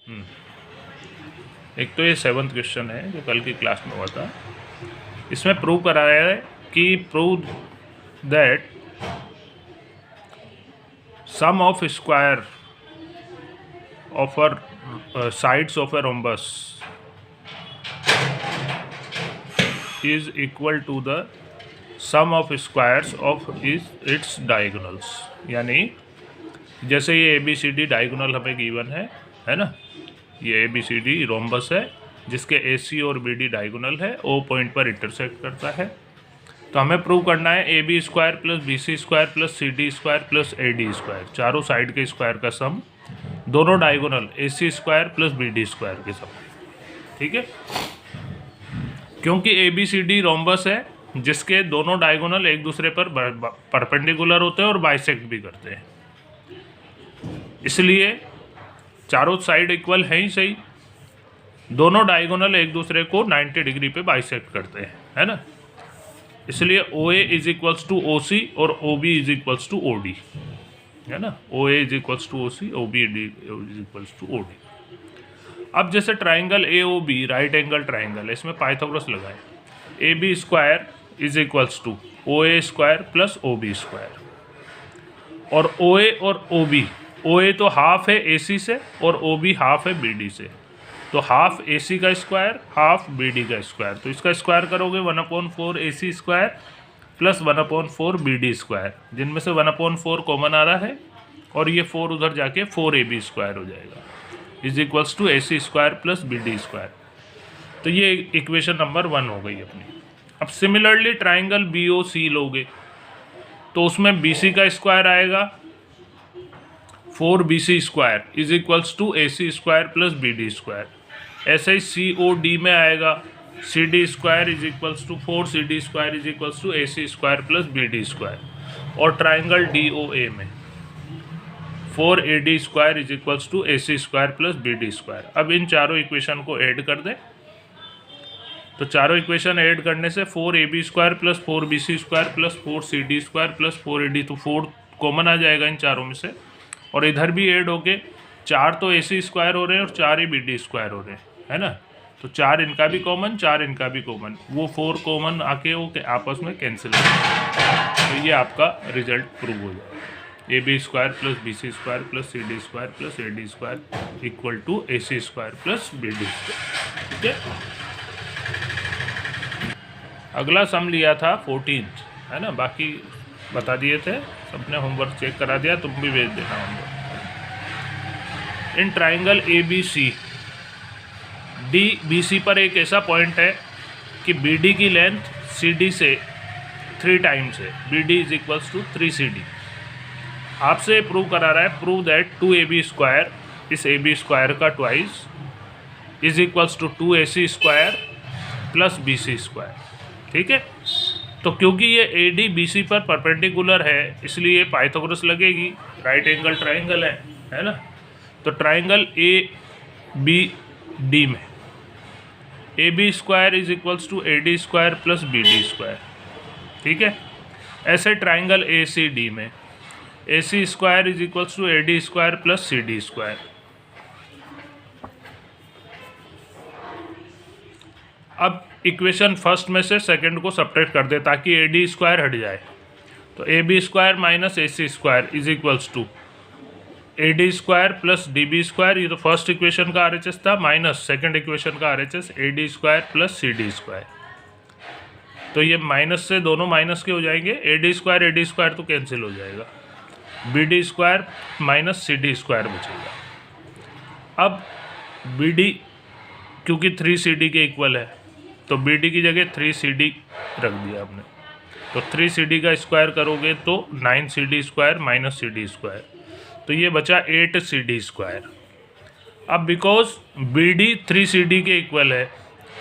एक तो ये 7th क्वेश्चन है जो कल की क्लास में हुआ था। इसमें प्रूव कराया है कि prove that sum of square of sides of a rhombus is equal to the sum of squares of its diagonals। यानी जैसे ये ABCD डायगोनल हमें गिवन है ना, ये ABCD रोम्बस है जिसके AC और BD डायगोनल है, O पॉइंट पर इंटरसेक्ट करता है। तो हमें प्रूव करना है AB square plus BC square plus CD square plus AD square, चारों साइड के स्क्वायर का सम, दोनों diagonal AC square plus BD square के सम। ठीक है, क्योंकि ABCD रोम्बस है जिसके दोनों डायगोनल एक दूसरे पर परपेंडिकुलर होते हैं और बाइसेक्ट भी करते हैं, इसलिए चारों साइड इक्वल है ही सही, दोनों डायगोनल एक दूसरे को 90 डिग्री पे बाइसेक्ट करते हैं, है ना। इसलिए OA is equals to OC और OB is equals to OD, है ना। OA is equals to OC, OB is equals to OD। अब जैसे triangle AOB right angle triangle है, इसमें पाइथागोरस लगाए, AB square is equals to OA square plus OB square, और OA और OB, OA तो हाफ है AC से और OB हाफ है BD से, तो हाफ AC का स्क्वायर हाफ BD का स्क्वायर, तो इसका स्क्वायर करोगे 1/4 AC square plus 1/4 BD square, जिनमें से 1/4 कॉमन आ रहा है और ये 4 उधर जाके 4AB स्क्वायर हो जाएगा, is equals to AC square plus BD square. तो ये इक्वेशन नंबर 1 हो गई अपनी। अब सिमिलरली ट्राइंगल BOC लोगे तो उसमें BC का स्क्वायर आएगा 4BC square is equals to AC square plus BD square. ऐसे ही COD में आएगा CD square is equals to 4CD square is equals to AC square plus BD square, और ट्राइंगल DOA में 4AD square is equals to AC square plus BD square. अब इन चारों equation को ऐड कर दें, तो चारों इक्वेशन ऐड करने से 4AB square plus 4BC square plus 4CD square plus 4AD, तो 4 कॉमन आ जाएगा इन चारों में से, और इधर भी ऐड होके 4 तो AC स्क्वायर हो रहे हैं और 4 ही BD स्क्वायर हो रहे हैं, है ना। तो 4 इनका भी कॉमन, 4 इनका भी कॉमन, वो 4 कॉमन आके वो आपस में कैंसिल हो जाएगा। तो ये आपका रिजल्ट प्रूव हो जाएगा, AB square plus BC square plus CD square plus AD square equal to AC square plus BD square. ठीक है, अगला सम लिया था 14th, है ना, बाकी बता दिए थे, सबने होमवर्क चेक करा दिया, तुम भी भेज देना homework. In triangle ABC DBC पर एक ऐसा पॉइंट है कि BD की लेंथ CD से 3 टाइम्स है, BD is equals to 3CD। आपसे प्रूव करा रहा है, प्रूव दैट 2AB स्क्वायर, इस AB स्क्वायर का twice is equals to 2AC square plus BC square. ठीक है, तो क्योंकि ये AD BC पर परपेंडिकुलर है इसलिए पाइथागोरस लगेगी, राइट एंगल ट्राइंगल है ना। तो ट्राइंगल ABD में AB square is equals to AD square plus BD square. ठीक है, ऐसे ट्राइंगल ACD में AC square is equals to AD square plus CD square. अब इक्वेशन फर्स्ट में से सेकंड को सब्ट्रैक्ट कर दे ताकि AD स्क्वायर हट जाए, तो AB square minus AC square is equals to AD square plus DB square, ये तो फर्स्ट इक्वेशन का RHS था, माइनस सेकंड इक्वेशन का RHS AD square plus CD square. तो ये माइनस से दोनों माइनस के हो जाएंगे, AD स्क्वायर तो कैंसिल हो जाएगा, BD square minus CD square बचेगा। अब BD क्योंकि 3CD के इक्वल है तो BD की जगह 3CD रख दिया आपने, तो 3CD का स्क्वायर करोगे तो 9CD square minus CD square, तो ये बचा 8CD स्क्वायर। अब बिकॉज BD 3CD के इक्वल है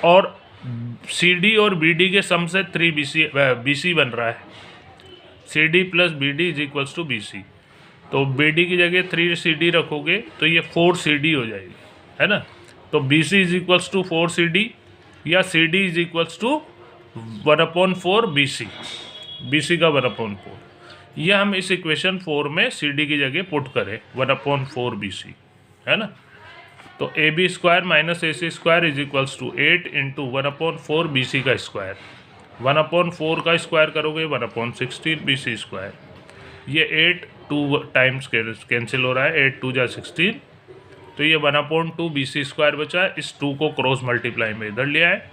और CD और BD के सम से 3BC बन रहा है, CD plus BD is equals to BC, तो BD की जगह 3CD रखोगे तो ये 4CD हो जाएगी, है ना। तो BC is equals to 4CD या CD is equals to 1/4 BC का 1/4, ये हम इस इक्वेशन 4 में CD की जगह पुट करें 1/4 BC, है ना। तो A B square minus A C square is equals to 8 into 1/4 B C का स्क्वायर। 1/4 का स्क्वायर करोगे 1/16 बी सी स्क्वायर। ये 8 2 टाइम्स कैंसिल हो रहा है, 8 2 जा 16, तो ये 1/2 बी सी स्क्वायर बचा है। इस 2 को क्रॉस मल्टीप्लाई में इधर लिया है,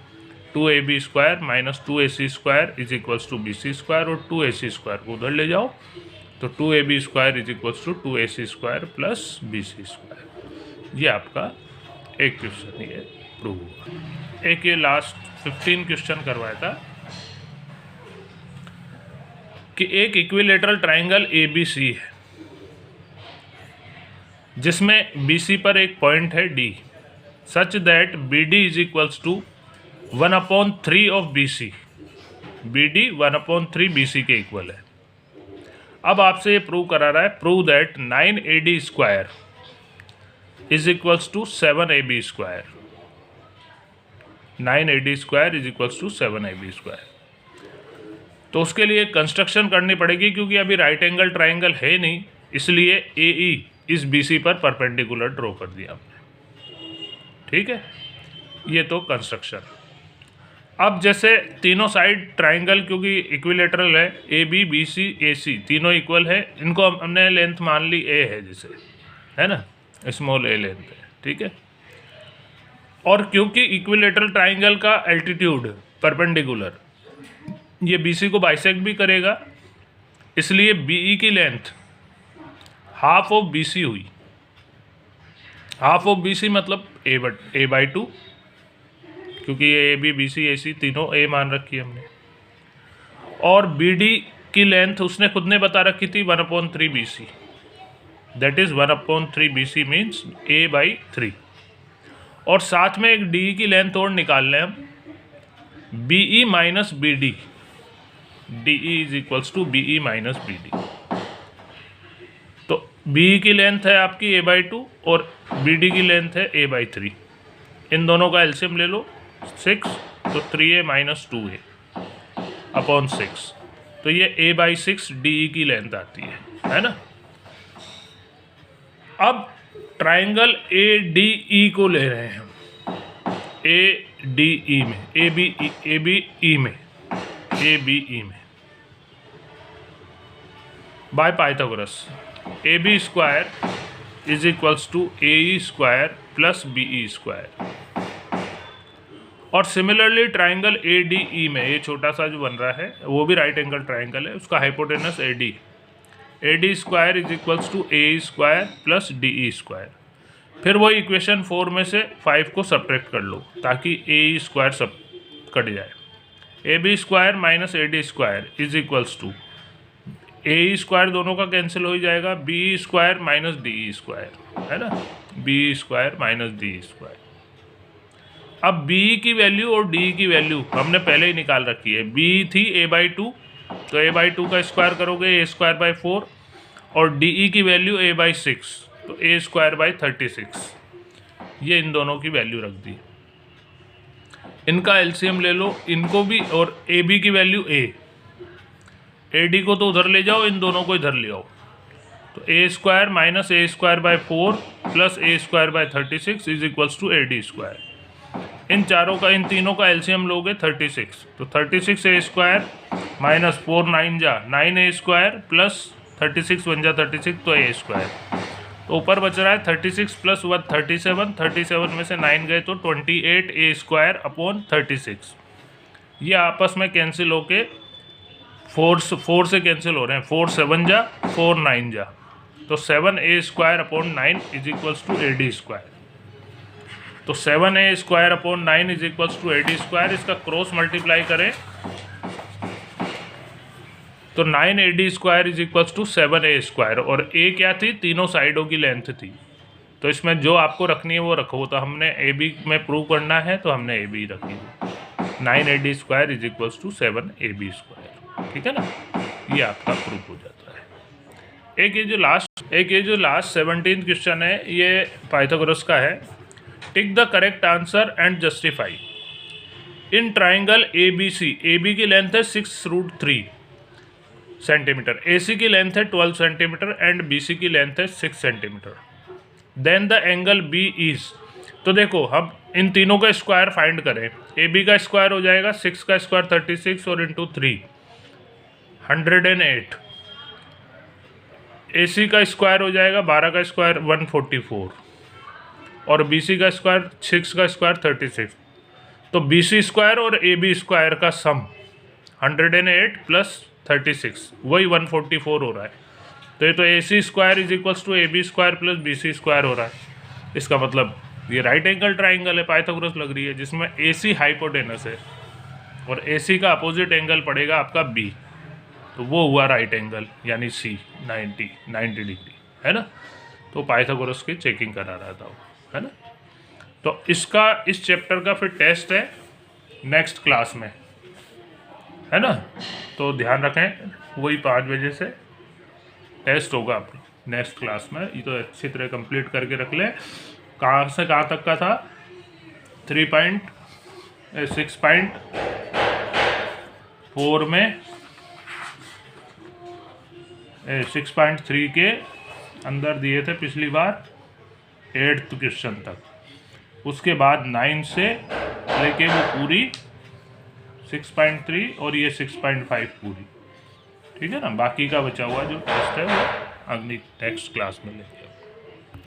2ab square minus 2ac square is equals to B C square, और 2ac स्क्वायर को उधर ले जाओ तो 2ab square is equals to 2ac square plus B C square. ये आपका एक क्वेश्चन ये प्रूव हुआ। एक ये लास्ट 15 क्वेश्चन करवाया था कि एक equilateral triangle A B C है जिसमें बी सी पर एक पॉइंट है D, such that B D is equals to 1/3 of B C. B D 1/3 B C के इक्वल है। अब आपसे ये प्रूव करा रहा है, prove that 9ad square is equals to 7ab square. 9ad square is equals to 7ab square. तो उसके लिए कंस्ट्रक्शन करनी पड़ेगी, क्योंकि अभी राइट एंगल ट्राइंगल है नहीं, इसलिए ए ई इस बी सी पर परपेंडिकुलर ड्रॉ कर दिया हमने। ठीक है, ये तो कंस्ट्रक्शन। अब जैसे तीनों साइड ट्राइंगल क्योंकि इक्विलेटरल है, ए बी बी सी ए सी तीनों इक्वल है, इनको हमने लेंथ मान ली ए है, जैसे है ना, स्मॉल ए लेंथ है। ठीक है, और क्योंकि इक्विलेटरल ट्राइंगल का एल्टीट्यूड परपेंडिकुलर ये बी सी को बाइसेक्ट भी करेगा, इसलिए बी ई की length half of B C हुई। हाफ ऑफ बी सी मतलब a/2, क्योंकि ये ए बी बी सी ए सी तीनों ए मान रखी है हमने। और बी डी की लेंथ उसने खुद ने बता रखी थी 1/3 B C, that is 1/3 B C means a/3। और साथ में एक डी की लेंथ और निकाल लें हम, B E minus B D, D E is equals to B E minus B D. तो बी ई की लेंथ है आपकी a/2 और बी डी की लेंथ है a/3। इन दोनों का एलसीएम ले लो 6, तो 3a माइनस 2a अपॉन 6, तो ये a/6 डी ई की लेंथ आती है ना। अब ट्राइंगल ए डी ई को ले रहे हैं हम, ए डी ई में, ए बी ई में, ए बी ई में by Pythagoras. A B square is equals to A E square plus B E square. और similarly triangle A D E में, ये छोटा सा जो बन रहा है वो भी राइट एंगल ट्राइंगल है, उसका hypotenuse A D square is equals to A E square plus D E square. फिर वही इक्वेशन 4 में से 5 को सब्ट्रैक्ट कर लो ताकि ए ई स्क्वायर सब कट जाए। A B square minus A D square is equals to A E square, दोनों का कैंसिल हो ही जाएगा, B E square minus D E square, है ना, B E square minus D E square. अब बी ई की वैल्यू और डी ई की वैल्यू हमने पहले ही निकाल रखी है। बी ई थी a/2, तो a/2 का स्क्वायर करोगे a²/4, और डी ई की वैल्यू a/6, तो a²/36। ये इन दोनों की वैल्यू रख दी। इनका एलसीएम ले लो, इनको भी, और ए बी की वैल्यू ए डी को तो उधर ले जाओ, इन दोनों को इधर ले आओ, तो a² minus a²/4 plus a²/36 is equals to A D square. इन चारों का, इन तीनों का एलसीएम लोगे 36, तो 36a² माइनस 4 9 जा 9a² प्लस 36 1 जा 36, तो a²। तो ऊपर बच रहा है 36 प्लस 1 37, 37 में से 9 गए तो 28a² अपॉन 36। ये आपस में कैंसिल होके 4 से कैंसिल हो रहे हैं, 4 7 जा 4 9 जा, तो 7a² upon 9 is equals to A D square. तो 7a² upon 9 is equals to A D square. इसका क्रॉस मल्टीप्लाई करें तो 9ad² is equals to 7a², और a क्या थी, तीनों साइडों की लेंथ थी, तो इसमें जो आपको रखनी है वो रखो। तो हमने ए बी में प्रूव करना है तो हमने ए बी रखी, 9ad² is equals to 7ab²। ठीक है ना, ये आपका प्रूफ हो जाता है। एक ये जो लास्ट 17th क्वेश्चन है, ये पाइथागोरस का है। Tick the correct answer and justify. In triangle A B C, A B की लेंथ है 6√3 सेंटीमीटर, ए सी की लेंथ है 12 सेंटीमीटर एंड बी सी की लेंथ है 6 centimetre. Then the angle B is तो देखो हम इन तीनों का स्क्वायर फाइंड करें। ए बी का स्क्वायर हो जाएगा 6 का स्क्वायर 36 और इंटू 3 108। ए सी का स्क्वायर हो जाएगा 12 का स्क्वायर 144 और बी सी का स्क्वायर 6 का स्क्वायर 36। तो बी सी स्क्वायर और ए बी स्क्वायर का सम 108 प्लस 36 वही 144 हो रहा है। तो ये तो A C square is equals to A B square plus B C square हो रहा है। इसका मतलब ये राइट एंगल ट्राइंगल है, पाइथागोरस लग रही है, जिसमें ए सी हाइपोटेनस है और ए सी का अपोजिट एंगल पड़ेगा आपका बी, तो वो हुआ राइट एंगल यानी सी 90 डिग्री, है ना। तो पाइथागोरस की चेकिंग करा रहा था वो, है ना। तो इसका इस चैप्टर का फिर टेस्ट है नेक्स्ट क्लास में, है ना। तो ध्यान रखें वही 5 बजे से टेस्ट होगा नेक्स्ट क्लास में। ये तो अच्छी तरह कंप्लीट करके रख लें। कहाँ से कहाँ तक का था? 6.4 में 6.3 के अंदर दिए थे पिछली बार 8th क्वेश्चन तक। उसके बाद 9 से लेके वो पूरी 6.3 और ये 6.5 पूरी, ठीक है ना। बाकी का बचा हुआ जो टेस्ट है वो अगली नेक्स्ट क्लास में लेंगे।